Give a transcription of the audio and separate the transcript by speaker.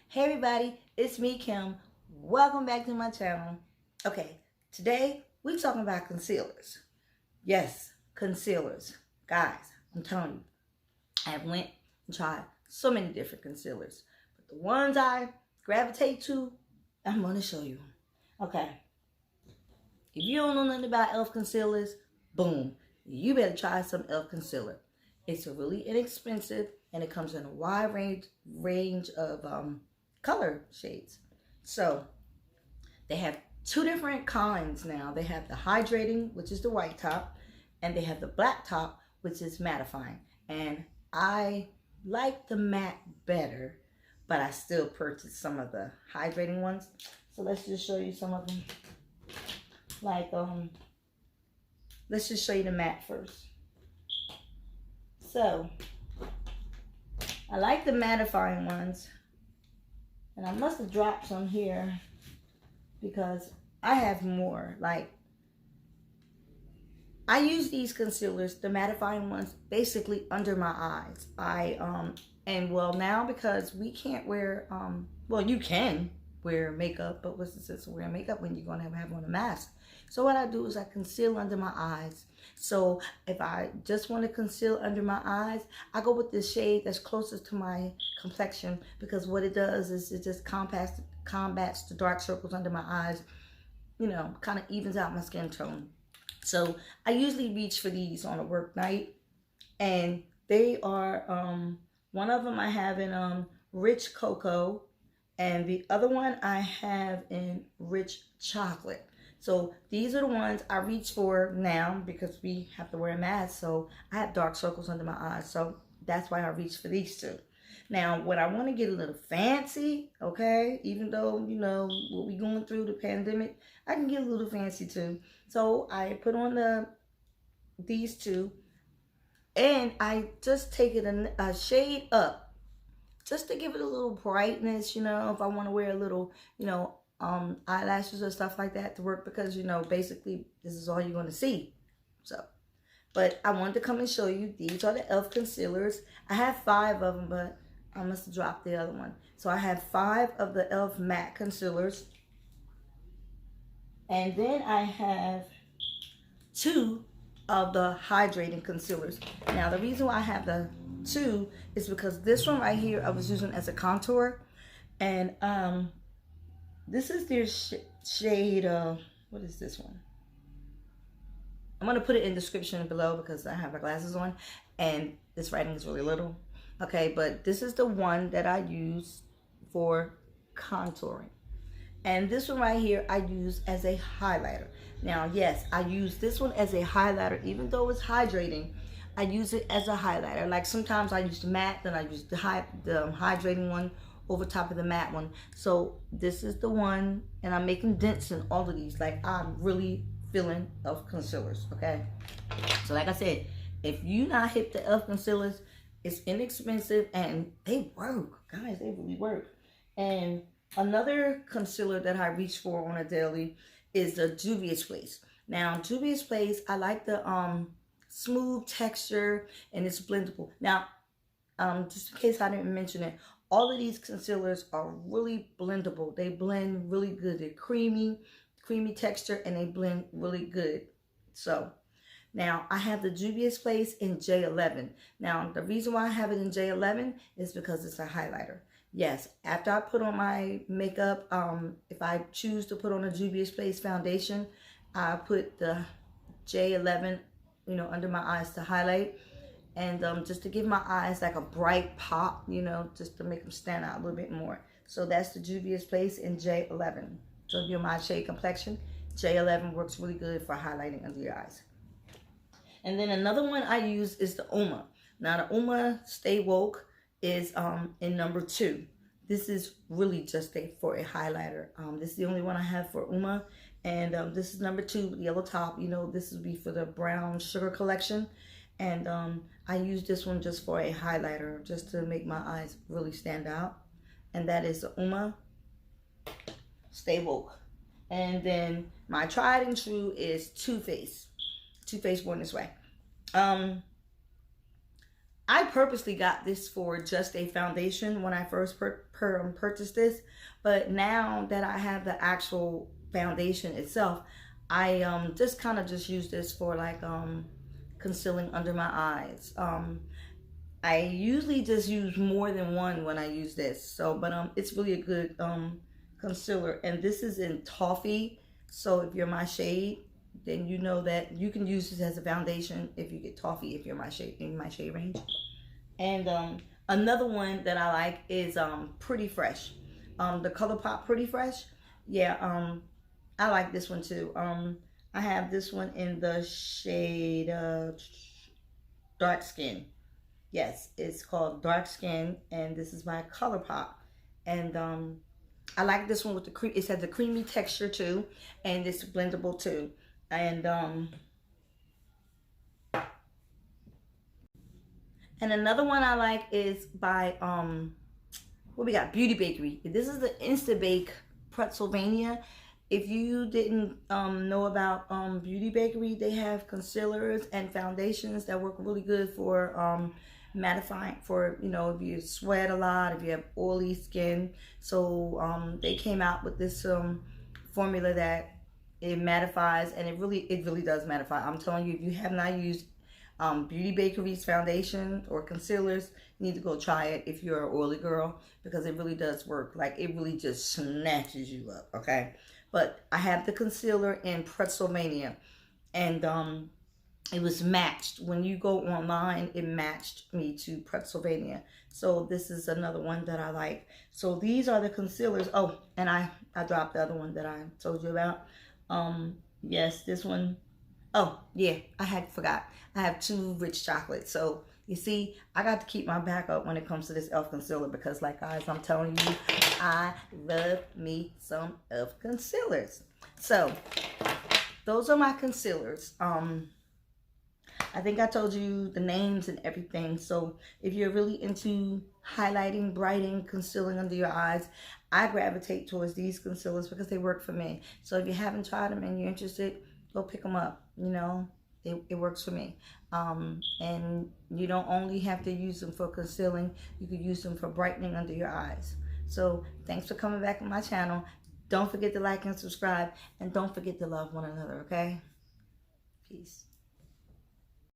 Speaker 1: Hey everybody, it's me Kim. Welcome back to my channel. Okay, today we're talking about concealers. Yes, concealers. Guys, I'm telling you, I went and tried so many different concealers. But the ones I gravitate to, I'm going to show you. Okay, if you don't know nothing about e.l.f. concealers, boom, you better try some e.l.f. concealer. It's really inexpensive and it comes in a wide range of color shades. So they have two different kinds now. They have the hydrating, which is the white top, and they have the black top, which is mattifying. And I like the matte better, but I still purchased some of the hydrating ones. So let's just show you some of them. Like, let's just show you the matte first. So, I like the mattifying ones. And I must have dropped some here because I have more. Like, I use these concealers, the mattifying ones, basically under my eyes. And well, now because we can't wear, well, you can wear makeup, but what's the sense of wearing makeup when you're going to have on a mask? So what I do is I conceal under my eyes. So if I just want to conceal under my eyes, I go with this shade that's closest to my complexion, because what it does is it just combats the dark circles under my eyes, you know, kind of evens out my skin tone. So I usually reach for these on a work night, and they are, one of them I have in rich cocoa, and the other one I have in rich chocolate. So these are the ones I reach for now because we have to wear a mask. So I have dark circles under my eyes. So that's why I reach for these two. Now, when I want to get a little fancy, okay, even though, you know, what we going through, the pandemic, I can get a little fancy too. So I put on these two, and I just take it a shade up just to give it a little brightness, you know, if I want to wear a little, you know, eyelashes or stuff like that to work, because, you know, basically this is all you're going to see. So, but I wanted to come and show you, these are the e.l.f. concealers. I have 5 of them, but I must have dropped the other one. So I have 5 of the e.l.f. matte concealers. And then I have 2 of the hydrating concealers. Now, the reason why I have the 2 is because this one right here I was using as a contour. And this is their shade, what is this one? I'm going to put it in the description below because I have my glasses on and this writing is really little. Okay, but this is the one that I use for contouring. And this one right here I use as a highlighter. Now, yes, I use this one as a highlighter. Even though it's hydrating, I use it as a highlighter. Like sometimes I use the matte, then I use the hydrating one over top of the matte one. So this is the one, and I'm making dents in all of these. Like, I'm really feeling e.l.f. concealers, okay? So like I said, if you not hip to e.l.f. concealers, it's inexpensive and they work. Guys, they really work. And another concealer that I reach for on a daily is the Juvia's Place. Now, Juvia's Place, I like the smooth texture and it's blendable. Now, just in case I didn't mention it, all of these concealers are really blendable. They blend really good. They're creamy texture, and they blend really good. So now I have the Juvia's Place in J11. Now the reason why I have it in J11 is because it's a highlighter. Yes, after I put on my makeup, if I choose to put on a Juvia's Place foundation, I put the J11, you know, under my eyes to highlight. And just to give my eyes like a bright pop, you know, just to make them stand out a little bit more. So that's the Juvia's Place in J11. So if you're my shade complexion, J11 works really good for highlighting under your eyes. And then another one I use is the Uma. Now the Uma Stay Woke is in number 2. This is really just for a highlighter. This is the only one I have for Uma. And this is number 2 with the yellow top. You know, this would be for the brown sugar collection. And I use this one just for a highlighter, just to make my eyes really stand out. And that is the Uma Stay Woke. And then my tried and true is Too Faced. Too Faced Born This Way. I purposely got this for just a foundation when I first purchased this, but now that I have the actual foundation itself, I just kind of just use this for like concealing under my eyes. I usually just use more than one when I use this. So, but it's really a good concealer, and this is in toffee. So if you're my shade, then you know that you can use this as a foundation if you get toffee, if you're my shade, in my shade range. And another one that I like is Pretty Fresh. The ColourPop Pretty Fresh. Yeah, I like this one too. I have this one in the shade Dark Skin. Yes, it's called Dark Skin, and this is by ColourPop. And I like this one with the cream. It has a creamy texture too, and it's blendable too. And another one I like is by what we got, Beauty Bakery. This is the Insta Bake Pennsylvania. If you didn't know about Beauty Bakery, they have concealers and foundations that work really good for mattifying, for, you know, if you sweat a lot, if you have oily skin. So they came out with this formula that it mattifies, and it really does mattify. I'm telling you, if you have not used Beauty Bakery's foundation or concealers, you need to go try it if you're an oily girl, because it really does work. Like, it really just snatches you up, okay? But I have the concealer in Pennsylvania, and it was matched. When you go online, it matched me to Pennsylvania. So this is another one that I like. So these are the concealers. Oh, and I dropped the other one that I told you about. Yes, this one. Oh, yeah, forgot. I have 2 rich chocolates. So, you see, I got to keep my back up when it comes to this e.l.f. concealer, because, like, guys, I'm telling you, I love me some e.l.f. concealers. So, those are my concealers. I think I told you the names and everything. So, if you're really into highlighting, brightening, concealing under your eyes, I gravitate towards these concealers because they work for me. So, if you haven't tried them and you're interested, go pick them up. You know, it works for me. And you don't only have to use them for concealing, you could use them for brightening under your eyes. So thanks for coming back on my channel. Don't forget to like and subscribe, and don't forget to love one another, okay? Peace.